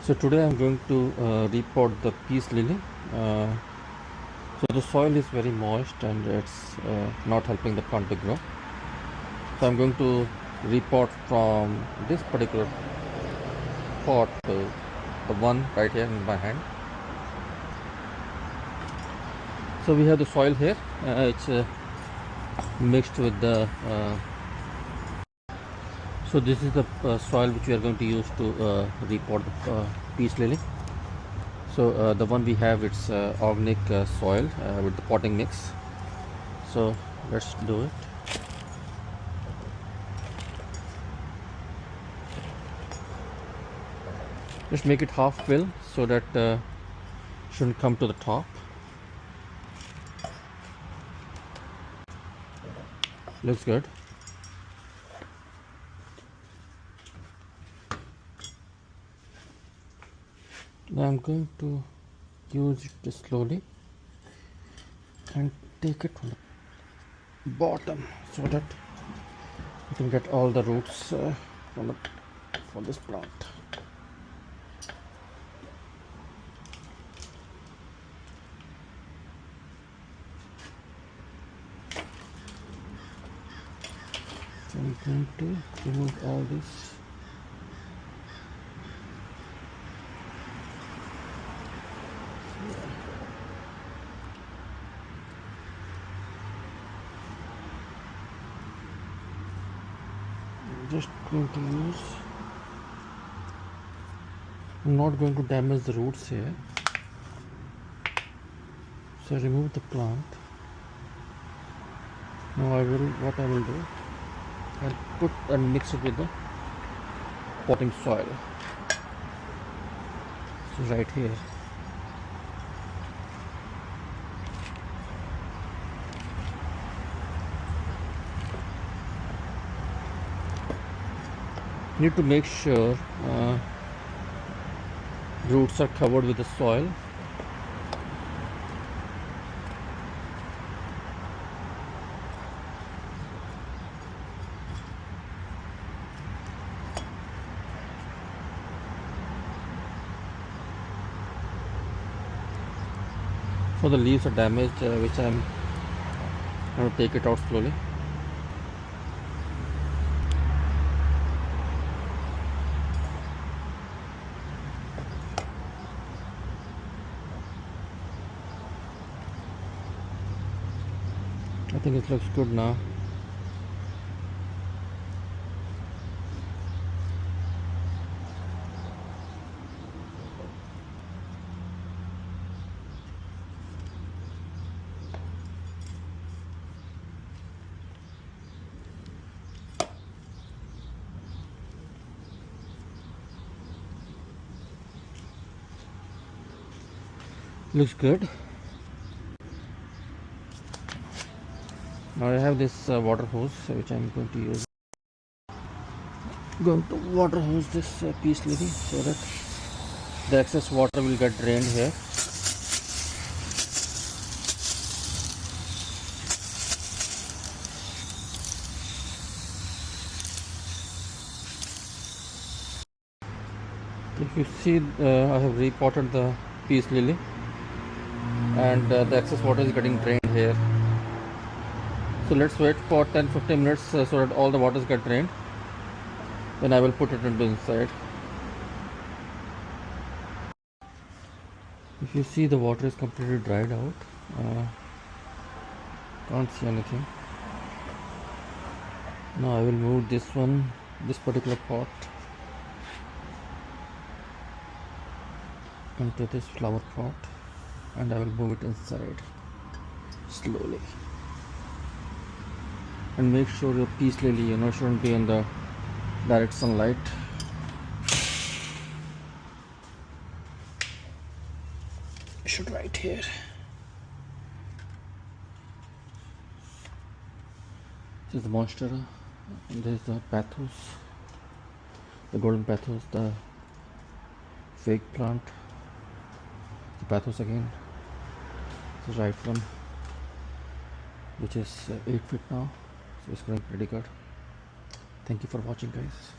So today I'm going to repot the peace lily. Uh, so the soil is very moist and it's not helping the plant to grow. So I'm going to repot from this particular pot to the one right here in my hand. So we have the soil here. It's mixed with the so this is the soil which we are going to use to repot the peace lily. So the one we have, it's organic soil with the potting mix. So let's do it. Just make it half fill so that shouldn't come to the top. Looks good. Now I'm going to use it just slowly and take it from the bottom so that you can get all the roots from this plant. So I'm going to remove all this. Just going to use, I'm not going to damage the roots here, so remove the plant. Now what I will do, I'll put and mix it with the potting soil. So right here. Need to make sure roots are covered with the soil. So the leaves are damaged, which I'm going to take it out slowly. I think it looks good now. Looks good. Now I have this water hose which I'm going to use. Going to water hose this peace lily so that the excess water will get drained here. If you see, I have repotted the peace lily and the excess water is getting drained here. So let's wait for 10-15 minutes so that all the waters get drained. Then I will put it into inside. If you see, the water is completely dried out. Can't see anything. Now I will move this particular pot into this flower pot and I will move it inside slowly. And make sure your peace lily shouldn't be in the direct sunlight. It should right here. This is the monstera and this is the pathos, the golden pathos, the fake plant, the pathos again. This is right one, which is 8 feet now. So it's growing pretty good. Thank you for watching, guys.